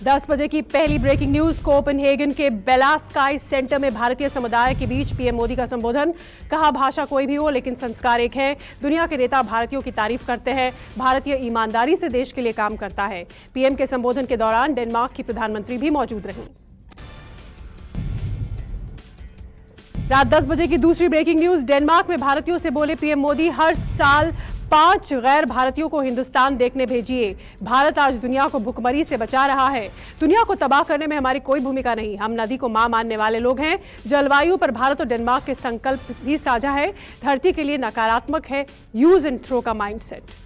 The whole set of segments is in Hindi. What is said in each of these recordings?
10 बजे की पहली ब्रेकिंग न्यूज। कोपेनहेगन के बेला स्काई सेंटर में भारतीय समुदाय के बीच पीएम मोदी का संबोधन। कहा, भाषा कोई भी हो लेकिन संस्कार एक है। दुनिया के नेता भारतीयों की तारीफ करते हैं। भारतीय ईमानदारी से देश के लिए काम करता है। पीएम के संबोधन के दौरान डेनमार्क की प्रधानमंत्री भी मौजूद रहीं। रात 10 बजे की दूसरी ब्रेकिंग न्यूज। डेनमार्क में भारतीयों से बोले पीएम मोदी, हर साल 5 गैर भारतीयों को हिंदुस्तान देखने भेजिए। भारत आज दुनिया को भुखमरी से बचा रहा है। दुनिया को तबाह करने में हमारी कोई भूमिका नहीं। हम नदी को मां मानने वाले लोग हैं। जलवायु पर भारत और डेनमार्क के संकल्प भी साझा है। धरती के लिए नकारात्मक है यूज एंड थ्रो का माइंडसेट।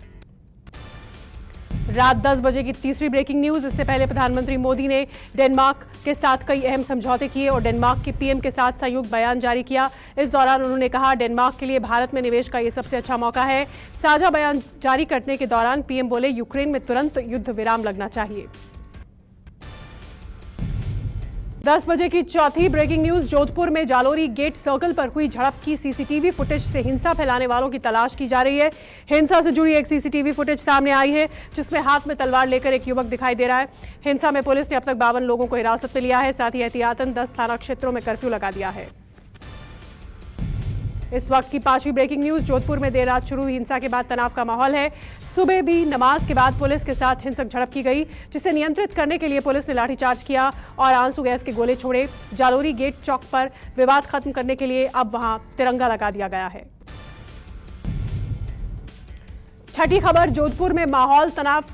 रात 10 बजे की तीसरी ब्रेकिंग न्यूज। इससे पहले प्रधानमंत्री मोदी ने डेनमार्क के साथ कई अहम समझौते किए और डेनमार्क के पीएम के साथ संयुक्त बयान जारी किया। इस दौरान उन्होंने कहा, डेनमार्क के लिए भारत में निवेश का ये सबसे अच्छा मौका है। साझा बयान जारी करने के दौरान पीएम बोले, यूक्रेन में तुरंत युद्ध विराम लगना चाहिए। 10 बजे की चौथी ब्रेकिंग न्यूज। जोधपुर में जालोरी गेट सर्कल पर हुई झड़प की सीसीटीवी फुटेज से हिंसा फैलाने वालों की तलाश की जा रही है। हिंसा से जुड़ी एक सीसीटीवी फुटेज सामने आई है जिसमें हाथ में तलवार लेकर एक युवक दिखाई दे रहा है। हिंसा में पुलिस ने अब तक 52 लोगों को हिरासत में लिया है। साथ ही एहतियातन 10 थाना क्षेत्रों में कर्फ्यू लगा दिया है। इस वक्त की पांचवी ब्रेकिंग न्यूज। जोधपुर में देर रात शुरू हुई हिंसा के बाद तनाव का माहौल है। सुबह भी नमाज के बाद पुलिस के साथ हिंसक झड़प की गई, जिसे नियंत्रित करने के लिए पुलिस ने लाठीचार्ज किया और आंसू गैस के गोले छोड़े। जालोरी गेट चौक पर विवाद खत्म करने के लिए अब वहां तिरंगा लगा दिया गया है। छठी खबर। जोधपुर में माहौल तनाव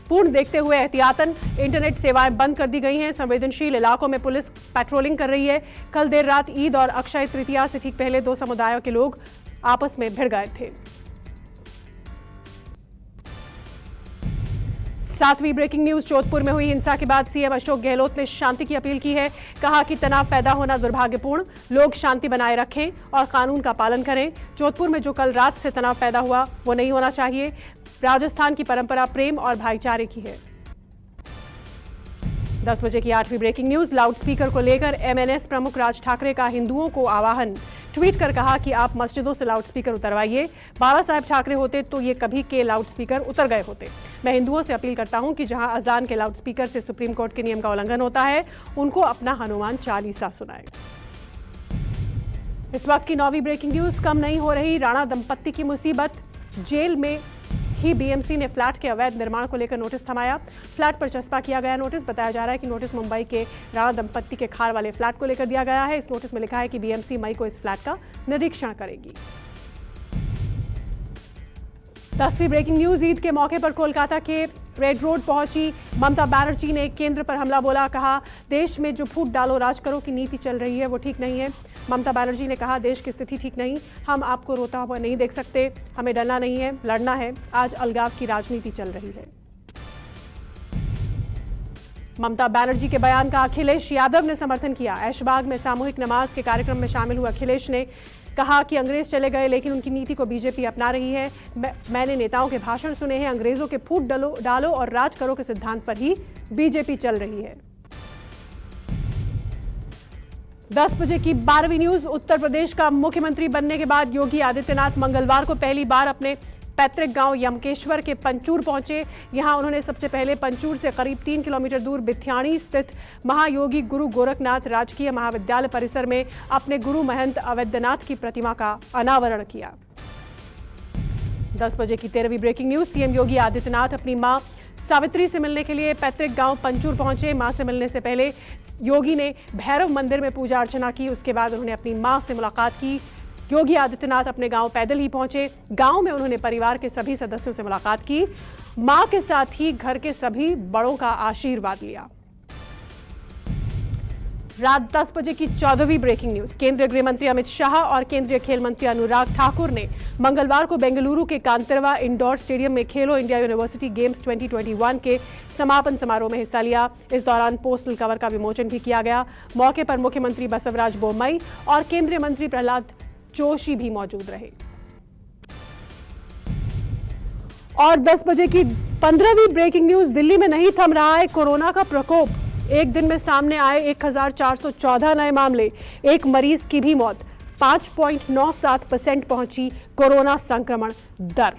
पूर्ण देखते हुए एहतियातन इंटरनेट सेवाएं बंद कर दी गई हैं। संवेदनशील इलाकों में पुलिस पेट्रोलिंग कर रही है। कल देर रात ईद और अक्षय तृतीया से ठीक पहले 2 समुदायों के लोग आपस में भिड़ गए थे। 7वीं ब्रेकिंग न्यूज। जोधपुर में हुई हिंसा के बाद सीएम अशोक गहलोत ने शांति की अपील की है। कहा कि तनाव पैदा होना दुर्भाग्यपूर्ण, लोग शांति बनाए रखें और कानून का पालन करें। जोधपुर में जो कल रात से तनाव पैदा हुआ वो नहीं होना चाहिए। राजस्थान की परंपरा प्रेम और भाईचारे की है। 10 बजे की 8वीं ब्रेकिंग न्यूज। लाउडस्पीकर को लेकर एमएनएस प्रमुख राज ठाकरे का हिंदुओं को आह्वान। ट्वीट कर कहा कि आप मस्जिदों से लाउडस्पीकर उतरवाइए। बाला साहेब ठाकरे होते तो ये कभी के लाउडस्पीकर उतर गए होते। मैं हिंदुओं से अपील करता हूं कि जहां अजान के लाउडस्पीकर से सुप्रीम कोर्ट के नियम का उल्लंघन होता है, उनको अपना हनुमान चालीसा सुनाए। इस वक्त की 9वीं ब्रेकिंग न्यूज। कम नहीं हो रही राणा दंपत्ति की मुसीबत। जेल में ही बीएमसी ने फ्लैट के अवैध निर्माण को लेकर नोटिस थमाया। फ्लैट पर चस्पा किया गया नोटिस। बताया जा रहा है कि नोटिस मुंबई के राणा दंपत्ति के खार वाले फ्लैट को लेकर दिया गया है। इस नोटिस में लिखा है कि बीएमसी मई को इस फ्लैट का निरीक्षण करेगी। 10वीं ब्रेकिंग न्यूज। ईद के मौके पर कोलकाता के रेड रोड पहुंची ममता बनर्जी ने केंद्र पर हमला बोला। कहा, देश में जो फूट डालो राज करो की नीति चल रही है वो ठीक नहीं है। ममता बनर्जी ने कहा, देश की स्थिति ठीक नहीं, हम आपको रोता हुआ नहीं देख सकते, हमें डरना नहीं है, लड़ना है। आज अलगाव की राजनीति चल रही है। ममता बनर्जी के बयान का अखिलेश यादव ने समर्थन किया। ऐशबाग में सामूहिक नमाज के कार्यक्रम में शामिल हुए अखिलेश ने कहा कि अंग्रेज चले गए लेकिन उनकी नीति को बीजेपी अपना रही है। मैंने नेताओं के भाषण सुने हैं, अंग्रेजों के फूट डालो और राज करो के सिद्धांत पर ही बीजेपी चल रही है। 10 बजे की 12वीं न्यूज। उत्तर प्रदेश का मुख्यमंत्री बनने के बाद योगी आदित्यनाथ मंगलवार को पहली बार अपने पैतृक गांव यमकेश्वर के पंचूर पहुंचे। यहां उन्होंने सबसे पहले पंचूर से करीब 3 किलोमीटर दूर बिथ्याणी स्थित महायोगी गुरु गोरखनाथ राजकीय महाविद्यालय परिसर में अपने गुरु महंत अवैधनाथ की प्रतिमा का अनावरण किया। 10 बजे की 13वीं breaking news. CM Yogi Adityanath अपनी मां सावित्री से मिलने के लिए पैतृक गांव पंचूर पहुंचे। मां से मिलने से पहले योगी ने भैरव मंदिर में पूजा अर्चना की। उसके बाद उन्होंने अपनी मां से मुलाकात की। योगी आदित्यनाथ अपने गांव पैदल ही पहुंचे। गांव में उन्होंने परिवार के सभी सदस्यों से मुलाकात की। मां के साथ ही घर के सभी बड़ों का आशीर्वाद लिया। रात 10 बजे की 14वीं ब्रेकिंग न्यूज। केंद्रीय गृह मंत्री अमित शाह और केंद्रीय खेल मंत्री अनुराग ठाकुर ने मंगलवार को बेंगलुरु के कांतिरवा इंडोर स्टेडियम में खेलो इंडिया यूनिवर्सिटी गेम्स 2021 के समापन समारोह में हिस्सा लिया। इस दौरान पोस्टल कवर का विमोचन भी किया गया। मौके पर मुख्यमंत्री बसवराज बोम्मई और केंद्रीय मंत्री प्रहलाद जोशी भी मौजूद रहे। और 10 बजे की 15वीं ब्रेकिंग न्यूज। दिल्ली में नहीं थम रहा है कोरोना का प्रकोप। एक दिन में सामने आए 1414 नए मामले, एक मरीज की भी मौत। 5.97% पहुंची कोरोना संक्रमण दर।